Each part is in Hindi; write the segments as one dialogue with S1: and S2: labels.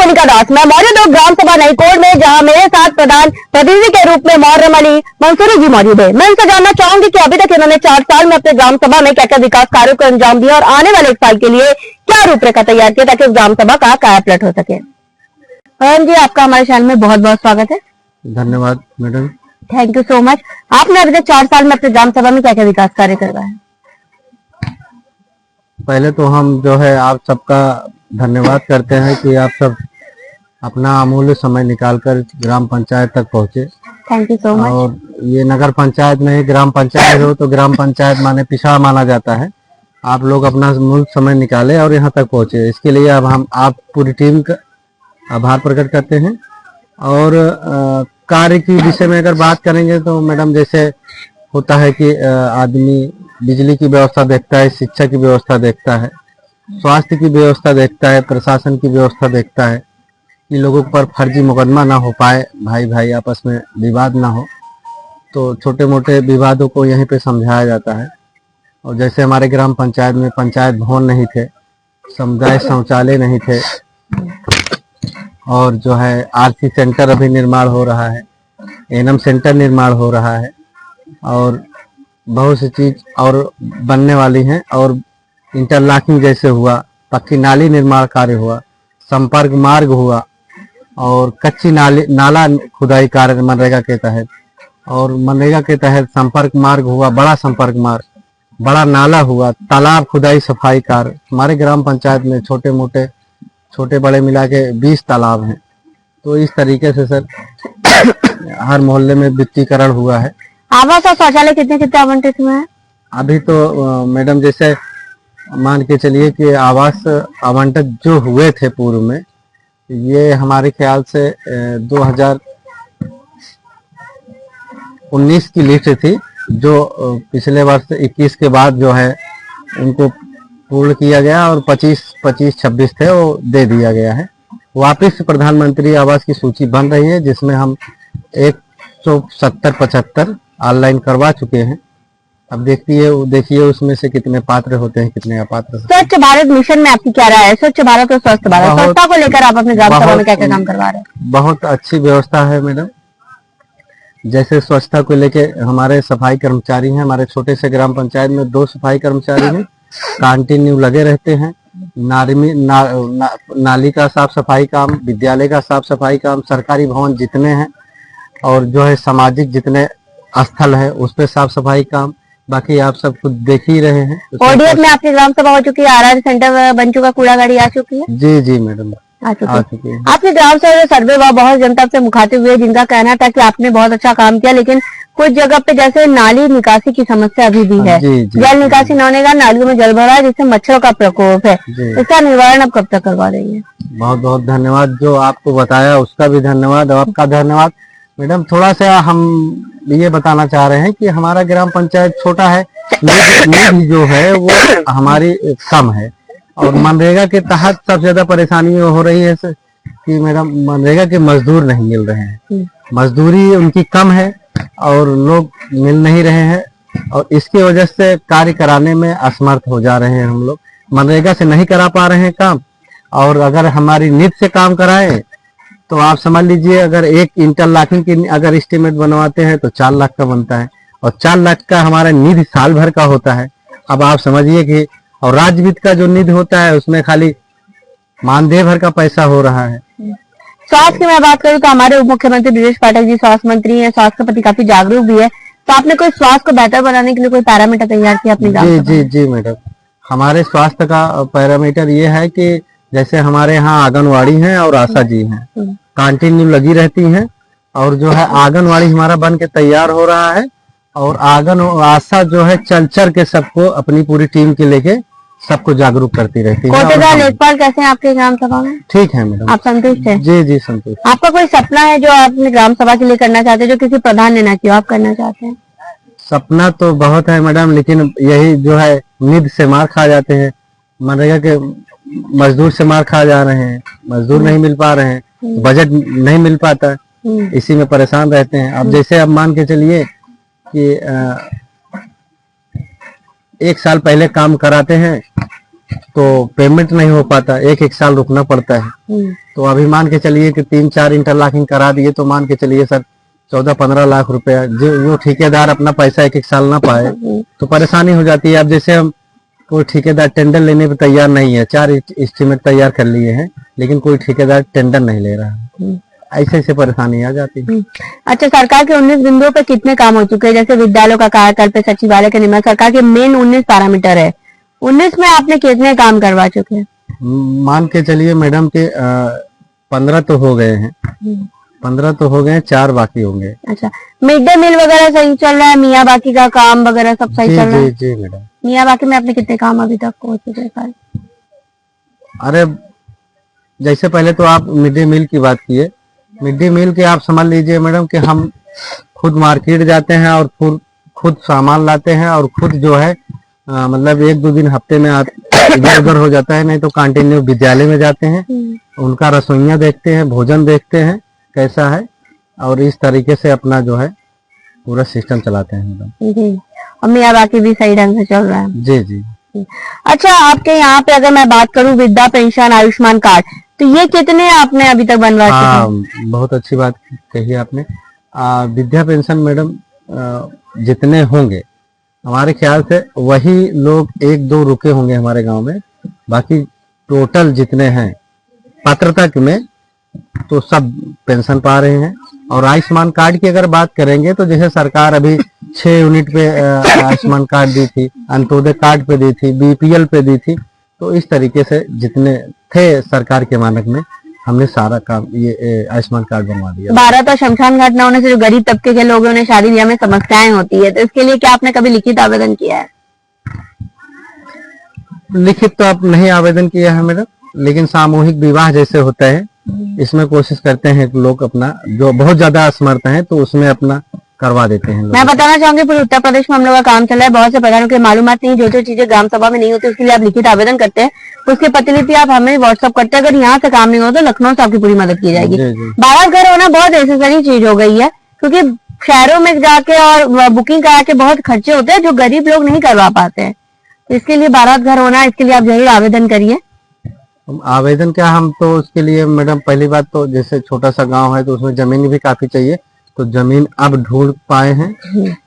S1: कोनिका दास। मैं मौजूद हूँ ग्राम सभा नई कोट में, जहाँ मेरे साथ प्रधान प्रतिनिधि के रूप में मोहर्रम अली मंसूरी जी मौजूद है। मैं इनसे जानना चाहूंगी कि अभी तक इन्होंने 4 साल में अपने ग्राम सभा में क्या क्या विकास कार्यों को अंजाम दिया और आने वाले 1 साल के लिए क्या रूपरेखा तैयार किया ताकि इस ग्राम सभा का कायापलट हो सके। मोहन जी, आपका हमारे चैनल में बहुत बहुत स्वागत है।
S2: धन्यवाद madam.
S1: Thank you so much. आपने अभी तक 4 साल में अपने ग्राम सभा में क्या क्या विकास कार्य करवाया है?
S2: पहले तो हम जो है आप सबका धन्यवाद करते हैं कि आप सब अपना अमूल्य समय निकालकर ग्राम पंचायत तक पहुंचे।
S1: Thank you so much.
S2: और ये नगर पंचायत नहीं, ग्राम पंचायत हो तो ग्राम पंचायत माने पिछड़ा माना जाता है। आप लोग अपना मूल समय निकाले और यहाँ तक पहुंचे, इसके लिए अब हम आप पूरी टीम का आभार प्रकट करते हैं। और कार्य की विषय में अगर बात करेंगे तो मैडम, जैसे होता है कि आदमी बिजली की व्यवस्था देखता है, शिक्षा की व्यवस्था देखता है, स्वास्थ्य की व्यवस्था देखता है, प्रशासन की व्यवस्था देखता है कि लोगों पर फर्जी मुकदमा ना हो पाए, भाई भाई आपस में विवाद ना हो। तो छोटे मोटे विवादों को यहीं पे समझाया जाता है। और जैसे हमारे ग्राम पंचायत में पंचायत भवन नहीं थे, समुदाय शौचालय नहीं थे, और जो है आरसी सेंटर अभी निर्माण हो रहा है, एनएम सेंटर निर्माण हो रहा है, और बहुत सी चीज और बनने वाली हैं। और इंटरलॉकिंग जैसे हुआ, पक्की नाली निर्माण कार्य हुआ, संपर्क मार्ग हुआ, और कच्ची नाला खुदाई कार्य मनरेगा के तहत, और मनरेगा के तहत संपर्क मार्ग हुआ, बड़ा संपर्क मार्ग, बड़ा नाला हुआ, तालाब खुदाई सफाई कार्य। हमारे ग्राम पंचायत में छोटे बड़े मिला के 20 तालाब हैं। तो इस तरीके से सर हर मोहल्ले में वित्तीकरण हुआ है।
S1: आवास और शौचालय कितने आवंटित हुए हैं? अभी
S2: तो मैडम, जैसे मान के चलिए कि आवास आवंटित जो हुए थे पूर्व में, ये हमारे ख्याल से 2019 की लिस्ट थी, जो पिछले वर्ष 21 के बाद जो है उनको पूर्ण किया गया, और 25-26 थे वो दे दिया गया है। वापस प्रधानमंत्री आवास की सूची बन रही है, जिसमें हम 170-75 ऑनलाइन करवा चुके हैं। अब देखिए उसमें से कितने पात्र होते हैं, कितने अपात्र।
S1: स्वच्छ भारत मिशन में आपकी क्या राय है? स्वच्छ भारत और स्वस्थ भारत, स्वच्छता को लेकर आप अपने ग्राम सभा में क्या क्या काम करवा रहे हैं?
S2: बहुत अच्छी व्यवस्था है मैडम। जैसे स्वच्छता को लेके हमारे सफाई कर्मचारी हैं, हमारे छोटे से ग्राम पंचायत में 2 सफाई कर्मचारी हैं, कंटिन्यू लगे रहते हैं। नाली का साफ सफाई काम, विद्यालय का साफ सफाई काम, सरकारी भवन जितने हैं, और जो है सामाजिक जितने स्थल है उस पे साफ सफाई काम, बाकी आप सब खुद देख ही रहे हैं।
S1: ओडीएफ में आपकी ग्राम सभा हो चुकी है, आरआर सेंटर बन चुका, कूड़ा गाड़ी आ चुकी है?
S2: जी मैडम,
S1: आ चुकी है। आपके ग्राम सभा सर्वे हुआ, बहुत जनता से मुखातिब हुए, जिनका कहना था कि आपने बहुत अच्छा काम किया, लेकिन कुछ जगह पे जैसे नाली निकासी की समस्या अभी भी है। जल निकासी न होने का नालियों में जल भरा है, जिससे मच्छरों का प्रकोप है। इसका निवारण अब कब तक करवा देंगे?
S2: बहुत बहुत धन्यवाद, जो आपको बताया उसका भी धन्यवाद, और आपका धन्यवाद मैडम। थोड़ा सा हम ये बताना चाह रहे हैं कि हमारा ग्राम पंचायत छोटा है, निधि जो है वो हमारी कम है, और मनरेगा के तहत सबसे ज्यादा परेशानी हो रही है कि मैडम मनरेगा के मजदूर नहीं मिल रहे हैं, मजदूरी उनकी कम है और लोग मिल नहीं रहे हैं, और इसकी वजह से कार्य कराने में असमर्थ हो जा रहे हैं। हम लोग मनरेगा से नहीं करा पा रहे हैं काम, और अगर हमारी नीति से काम कराएं तो आप समझ लीजिए, अगर एक इंटरलॉकिंग की अगर एस्टीमेट बनवाते हैं तो 4 लाख का बनता है, और 4 लाख का हमारा निधि साल भर का होता है। अब आप समझिए कि, और राज्य वित्त का जो निधि होता है उसमें खाली मानदेय भर का पैसा हो रहा है।
S1: स्वास्थ्य की मैं बात करूं तो हमारे उप मुख्यमंत्री ब्रिजेश पाठक जी स्वास्थ्य मंत्री हैं, स्वास्थ्य के प्रति काफी जागरूक भी है। तो आपने कोई स्वास्थ्य को बेहतर बनाने के लिए कोई पैरामीटर तैयार किया अपनी ग्राम सभा में?
S2: जी मैडम, हमारे स्वास्थ्य का पैरामीटर ये है कि जैसे हमारे यहाँ आंगनवाड़ी हैं और आशा जी हैं, कंटिन्यू लगी रहती हैं, और जो है आंगनवाड़ी हमारा बन के तैयार हो रहा है, और आशा जो है चल के सबको अपनी पूरी टीम के लेके सबको जागरूक करती रहती है।
S1: कोटेदार लेखपाल कैसे हैं आपके ग्राम सभा में?
S2: ठीक है मैडम।
S1: आप संतुष्ट हैं?
S2: जी संतुष्ट।
S1: आपका कोई सपना है जो आप अपने ग्राम सभा के लिए करना चाहते हैं, जो किसी प्रधान ने ना किया आप करना चाहते हैं?
S2: सपना तो बहुत है मैडम, लेकिन यही जो है निधि से मार खा जाते हैं, मनरेगा के मजदूर से मार खा जा रहे हैं, मजदूर नहीं मिल पा रहे हैं, बजट नहीं मिल पाता, इसी में परेशान रहते हैं। अब जैसे अब मान के चलिए कि 1 साल पहले काम कराते हैं तो पेमेंट नहीं हो पाता, एक साल रुकना पड़ता है। तो अभी मान के चलिए कि 3-4 इंटरलॉकिंग करा दिए तो मान के चलिए सर 14-15 लाख रुपया जो ठेकेदार अपना पैसा एक साल ना पाए तो परेशानी हो जाती है। अब जैसे हम कोई ठेकेदार टेंडर लेने पे तैयार नहीं है, 4 एस्टीमेट तैयार कर लिए हैं लेकिन कोई ठेकेदार टेंडर नहीं ले रहा है, ऐसे परेशानी आ जाती है।
S1: अच्छा, सरकार के 19 बिंदुओं पे कितने काम हो चुके हैं? जैसे विद्यालयों का कायाकल्प, सचिवालय का निर्माण, सरकार के मेन 19 पैरामीटर है, 19 में आपने कितने काम करवा चुके हैं?
S2: मान के चलिए मैडम के 15 तो हो गए हैं, 15 तो हो गए, 4 बाकी होंगे।
S1: अच्छा, मिड डे मील वगैरह सही चल रहा है? मियाँ बाकी का काम वगैरह सब सही चल रहा है?
S2: जी मैडम।
S1: मियाँ बाकी में आपने कितने काम अभी तक हो चुके हैं?
S2: अरे जैसे पहले तो आप मिड डे मील की बात किए, मिड डे मील के आप समझ लीजिए मैडम कि हम खुद मार्केट जाते हैं और खुद सामान लाते हैं और खुद जो है मतलब 1-2 दिन हफ्ते में इधर उधर हो जाता है, नहीं तो कंटिन्यू विद्यालय में जाते हैं, उनका रसोइयां देखते हैं, भोजन देखते हैं कैसा है और इस तरीके से अपना जो है पूरा सिस्टम चलाते हैं मैडम।
S1: जी, और मियाँ बाकी भी सही ढंग से चल रहा है?
S2: जी जी।
S1: अच्छा, आपके यहाँ पे अगर मैं बात करूँ वृद्धा पेंशन, आयुष्मान कार्ड, तो ये कितने आपने अभी तक बनवा चुके हैं?
S2: बहुत अच्छी बात कही आपने। विद्या पेंशन मैडम जितने होंगे हमारे ख्याल से वही लोग 1-2 रुके होंगे हमारे गांव में, बाकी टोटल जितने हैं पात्रता में तो सब पेंशन पा रहे हैं। और आयुष्मान कार्ड की अगर बात करेंगे तो जैसे सरकार अभी 6 यूनिट पे आयुष्मान कार्ड दी थी, अंत्योदय कार्ड पे दी थी, बीपीएल पे दी थी, तो इस तरीके से जितने थे सरकार के मानक में हमने सारा काम ये आयुष्मान कार्ड बनवा दिया।
S1: भारत और शमशान घाट न होने से जो गरीब तबके के लोगों ने शादी ब्याह में समस्याएं होती है, तो इसके लिए क्या आपने कभी लिखित आवेदन किया है?
S2: लिखित तो आप नहीं आवेदन किया है मैडम, लेकिन सामूहिक विवाह जैसे होता है इसमें कोशिश करते हैं कि लोग अपना जो बहुत ज्यादा असमर्थ हैं तो उसमें अपना करवा देते हैं।
S1: मैं बताना चाहूंगी पूरे उत्तर प्रदेश में हम लोग का काम चल रहा है, बहुत से प्रधानों की मालूमात नहीं, जो चीजें ग्राम सभा में नहीं होती उसके लिए आप लिखित आवेदन करते हैं, उसकी प्रतिलिपि आप हमें व्हाट्सअप करते हैं। अगर यहाँ से काम नहीं हो तो लखनऊ से आपकी पूरी मदद की जाएगी। बारात घर होना बहुत नेसेसरी चीज हो गई है, क्योंकि शहरों में जाके और बुकिंग करा के बहुत खर्चे होते हैं जो गरीब लोग नहीं करवा पाते हैं, इसके लिए बारात घर होना, इसके लिए आप जरूर आवेदन करिए।
S2: आवेदन क्या, हम तो उसके लिए मैडम पहली बात तो जैसे छोटा सा गांव है तो उसमें जमीन भी काफी चाहिए, तो जमीन अब ढूंढ पाए हैं,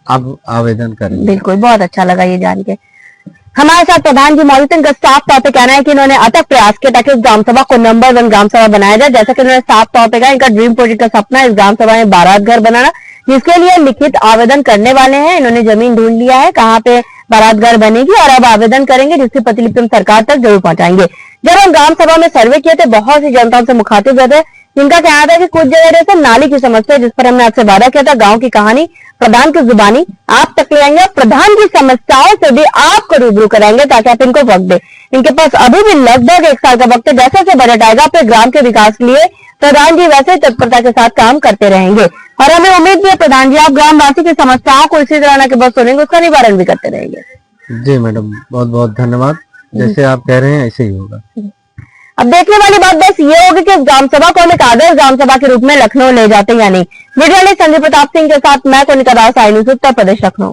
S2: अब आवेदन करें।
S1: बिल्कुल, बहुत अच्छा लगा ये जान के। हमारे साथ प्रधान जी मौजूद हैं। इनका साफ तौर पे कहना है कि इन्होंने अथक प्रयास किया ताकि इस ग्राम सभा को नंबर 1 ग्राम सभा बनाया जाए। जैसा कि उन्होंने साफ तौर पे कहा, इनका ड्रीम प्रोजेक्ट का सपना है इस ग्राम सभा में बारात घर बनाना, जिसके लिए लिखित आवेदन करने वाले हैं। इन्होंने जमीन ढूंढ लिया है कहाँ पे बारात घर बनेगी और अब आवेदन करेंगे, जिसकी प्रतिलिपि हम सरकार तक जरूर पहुंचाएंगे। जब हम ग्राम सभा में सर्वे किए थे, बहुत सी जनताओं से मुखातिब हुए थे, जिनका कहना था कि कुछ जगह से नाली की समस्या, जिस पर हमने आपसे वादा किया था गांव की कहानी प्रधान की जुबानी आप तक ले आएंगे और प्रधान की समस्याओं से भी आपको रूबरू कराएंगे ताकि आप इनको वक्त दे। इनके पास अभी भी लगभग 1 साल का वक्त है। जैसे जैसे बजट आएगा अपने ग्राम के विकास के लिए प्रधान जी वैसे तत्परता के साथ काम करते रहेंगे और हमें उम्मीद भी है प्रधान जी आप ग्रामवासी की समस्याओं को इसी तरह न के बस सुनेंगे, उसका निवारण भी करते रहेंगे।
S2: जी मैडम, बहुत बहुत धन्यवाद। जैसे आप कह रहे हैं ऐसे ही होगा।
S1: अब देखने वाली बात बस ये होगी कि इस ग्राम सभा को हम एक आदर्श ग्राम सभा के रूप में लखनऊ ले जाते या नहीं। वीडियो संजय प्रताप सिंह के साथ मैं कोनिका दास, आई न्यूज़ उत्तर प्रदेश, लखनऊ।